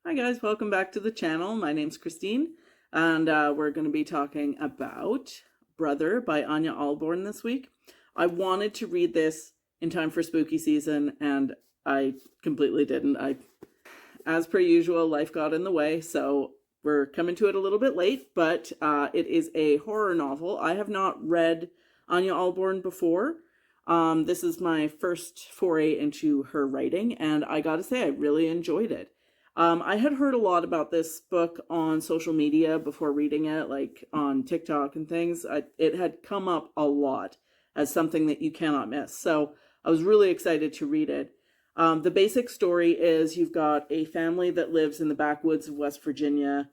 Hi guys, welcome back to the channel. My name's Christine, and we're going to be talking about Brother by Ania Ahlborn this week. I wanted to read this in time for spooky season, and I completely didn't. As per usual, life got in the way, so we're coming to it a little bit late, but it is a horror novel. I have not read Ania Ahlborn before. This is my first foray into her writing, and I gotta say, I really enjoyed it. I had heard a lot about this book on social media before reading it, like on TikTok and things. It had come up a lot as something that you cannot miss. So I was really excited to read it. The basic story is you've got a family that lives in the backwoods of West Virginia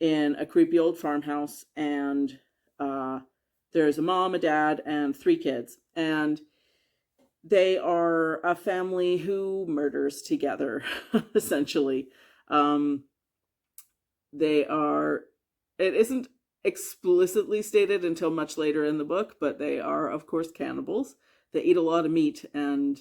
in a creepy old farmhouse, and there's a mom, a dad, and three kids. And they are a family who murders together, essentially. Um, they are, it isn't explicitly stated until much later in the book, but they are, of course, cannibals. They eat a lot of meat, and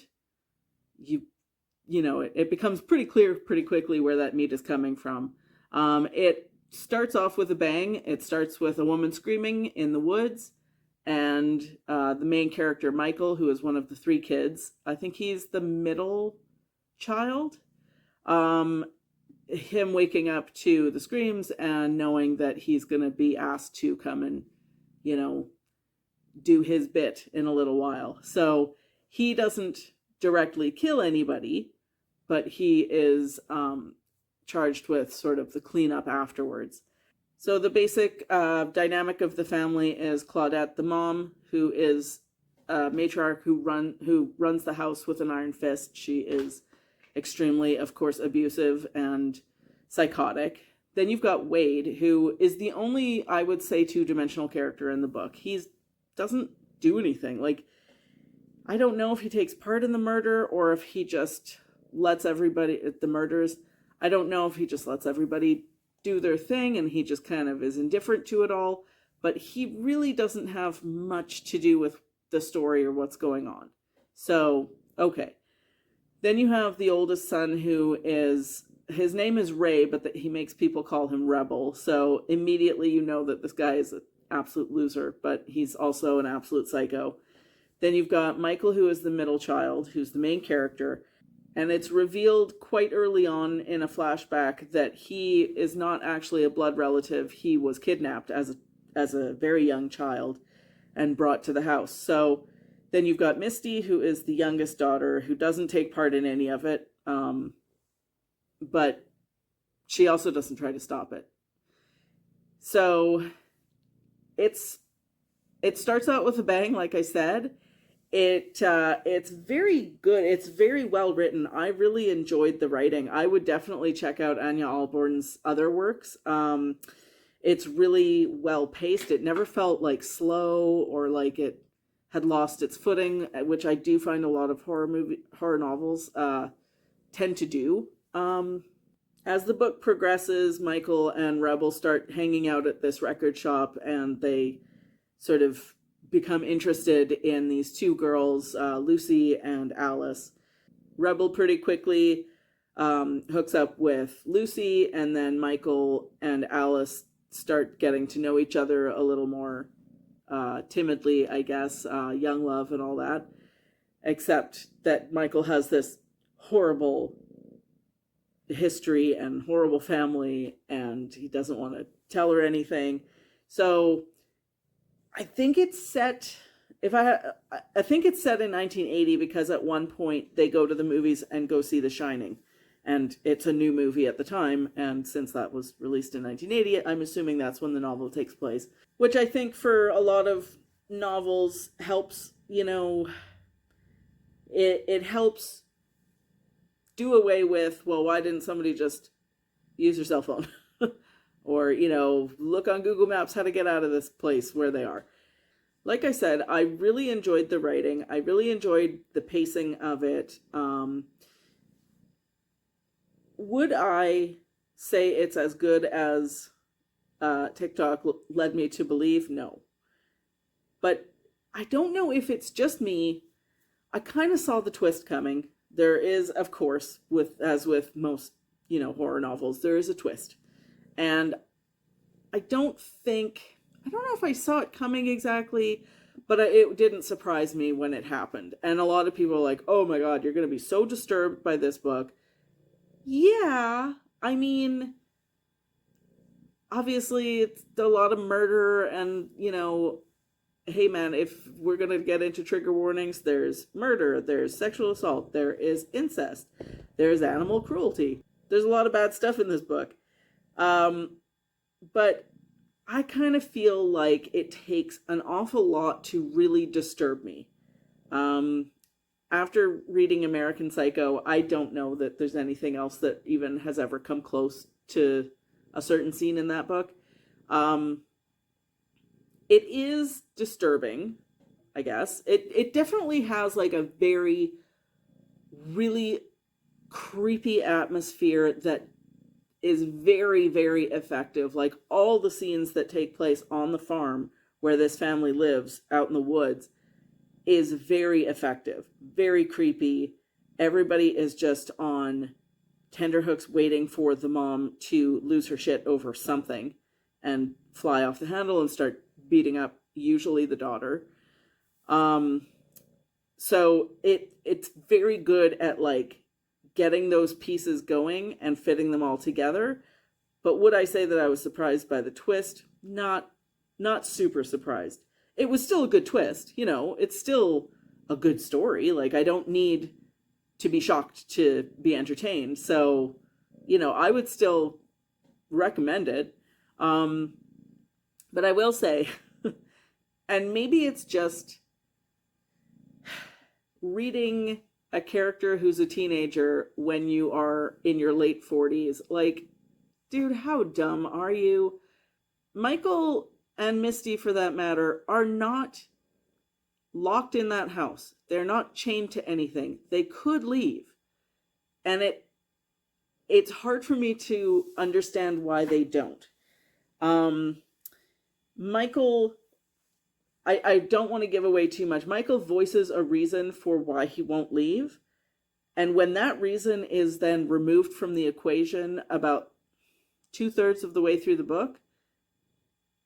it becomes pretty clear pretty quickly where that meat is coming from. It starts off with a bang. It starts with a woman screaming in the woods, and the main character, Michael, who is one of the three kids, I think he's the middle child, him waking up to the screams and knowing that he's going to be asked to come and, do his bit in a little while. So he doesn't directly kill anybody, but he is charged with sort of the cleanup afterwards. So the basic dynamic of the family is Claudette, the mom, who is a matriarch who runs the house with an iron fist. She is extremely, of course, abusive and psychotic. Then you've got Wade, who is the only, I would say, two-dimensional character in the book. He doesn't do anything. Like, I don't know if he takes part in the murder or if he just lets everybody, the murders, I don't know if he just lets everybody do their thing and he just kind of is indifferent to it all, but he really doesn't have much to do with the story or what's going on. So, okay. Then you have the oldest son, who is, his name is Ray, but he makes people call him Rebel. So immediately you know that this guy is an absolute loser, but he's also an absolute psycho. Then you've got Michael, who is the middle child, who's the main character. And it's revealed quite early on in a flashback that he is not actually a blood relative. He was kidnapped as a very young child and brought to the house. So then you've got Misty, who is the youngest daughter, who doesn't take part in any of it, but she also doesn't try to stop it. So it starts out with a bang, like I said. It's very good. It's very well written. I really enjoyed the writing. I would definitely check out Ania Ahlborn's other works. It's really well paced. It never felt like slow or like it had lost its footing, which I do find a lot of horror novels tend to do. As the book progresses, Michael and Rebel start hanging out at this record shop, and they sort of become interested in these two girls, Lucy and Alice. Rebel pretty quickly hooks up with Lucy, and then Michael and Alice start getting to know each other a little more timidly, I guess, young love and all that. Except that Michael has this horrible history and horrible family, and he doesn't want to tell her anything. So I think it's set, I think it's set in 1980, because at one point they go to the movies and go see The Shining, and it's a new movie at the time, and since that was released in 1980, I'm assuming that's when the novel takes place, which I think for a lot of novels helps, it helps do away with, well, why didn't somebody just use your cell phone? Or, look on Google Maps how to get out of this place where they are. Like I said, I really enjoyed the writing. I really enjoyed the pacing of it. Would I say it's as good as TikTok led me to believe? No. But I don't know if it's just me. I kind of saw the twist coming. There is, of course, as with most horror novels, there is a twist. And I don't know if I saw it coming exactly, but it didn't surprise me when it happened. And a lot of people are like, oh my God, you're going to be so disturbed by this book. Yeah, I mean, obviously it's a lot of murder and, hey man, if we're going to get into trigger warnings, there's murder, there's sexual assault, there is incest, there's animal cruelty. There's a lot of bad stuff in this book. But I kind of feel like it takes an awful lot to really disturb me. After reading American Psycho, I don't know that there's anything else that even has ever come close to a certain scene in that book. It is disturbing, I guess. It definitely has like a very, really creepy atmosphere that is very, very effective. Like all the scenes that take place on the farm where this family lives out in the woods is very effective, very creepy. Everybody is just on tenterhooks waiting for the mom to lose her shit over something and fly off the handle and start beating up usually the daughter. So it's very good at like getting those pieces going and fitting them all together. But would I say that I was surprised by the twist? Not super surprised. It was still a good twist, it's still a good story. Like I don't need to be shocked to be entertained. So, I would still recommend it. But I will say, and maybe it's just reading a character who's a teenager when you are in your late 40s. Like, dude, how dumb are you? Michael and Misty, for that matter, are not locked in that house. They're not chained to anything. They could leave. And it's hard for me to understand why they don't. Michael, I don't want to give away too much. Michael voices a reason for why he won't leave. And when that reason is then removed from the equation about 2/3 of the way through the book,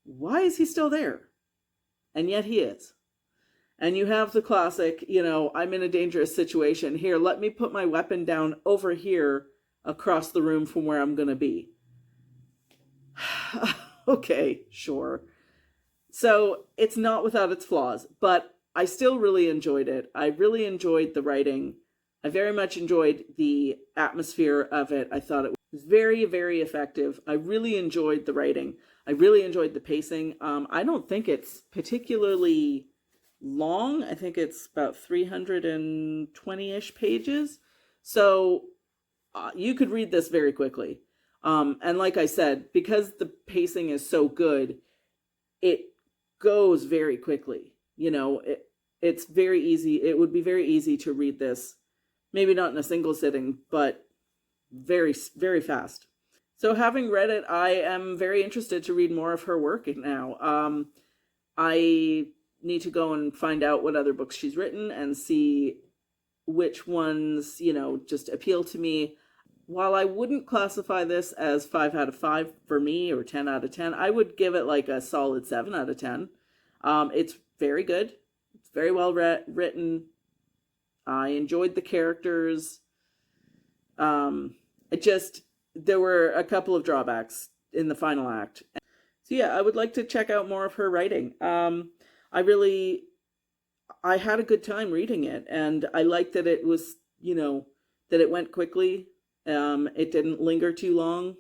why is he still there? And yet he is. And you have the classic, I'm in a dangerous situation. Here, let me put my weapon down over here across the room from where I'm going to be. Okay, sure. So it's not without its flaws, but I still really enjoyed it. I really enjoyed the writing. I very much enjoyed the atmosphere of it. I thought it was very, very effective. I really enjoyed the writing. I really enjoyed the pacing. I don't think it's particularly long. I think it's about 320-ish pages. So you could read this very quickly. And like I said, because the pacing is so good, it goes very quickly. It's very easy. It would be very easy to read this, maybe not in a single sitting, but very, very fast. So having read it, I am very interested to read more of her work now. I need to go and find out what other books she's written and see which ones, just appeal to me. While I wouldn't classify this as 5 out of 5 for me or 10 out of 10, I would give it like a solid 7 out of 10. It's very good. It's very well written. I enjoyed the characters. There were a couple of drawbacks in the final act. So yeah, I would like to check out more of her writing. I had a good time reading it, and I liked that it was, that it went quickly. It didn't linger too long.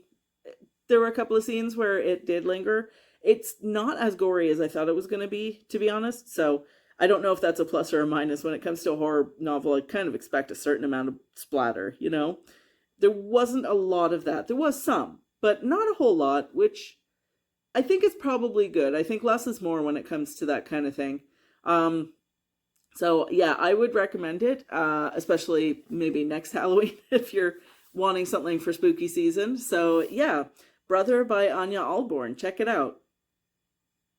There were a couple of scenes where it did linger. It's not as gory as I thought it was going to be honest. So I don't know if that's a plus or a minus. When it comes to a horror novel, I kind of expect a certain amount of splatter, There wasn't a lot of that. There was some, but not a whole lot, which I think is probably good. I think less is more when it comes to that kind of thing. So yeah, I would recommend it, especially maybe next Halloween if you're wanting something for spooky season. So yeah, Brother by Ania Ahlborn. Check it out.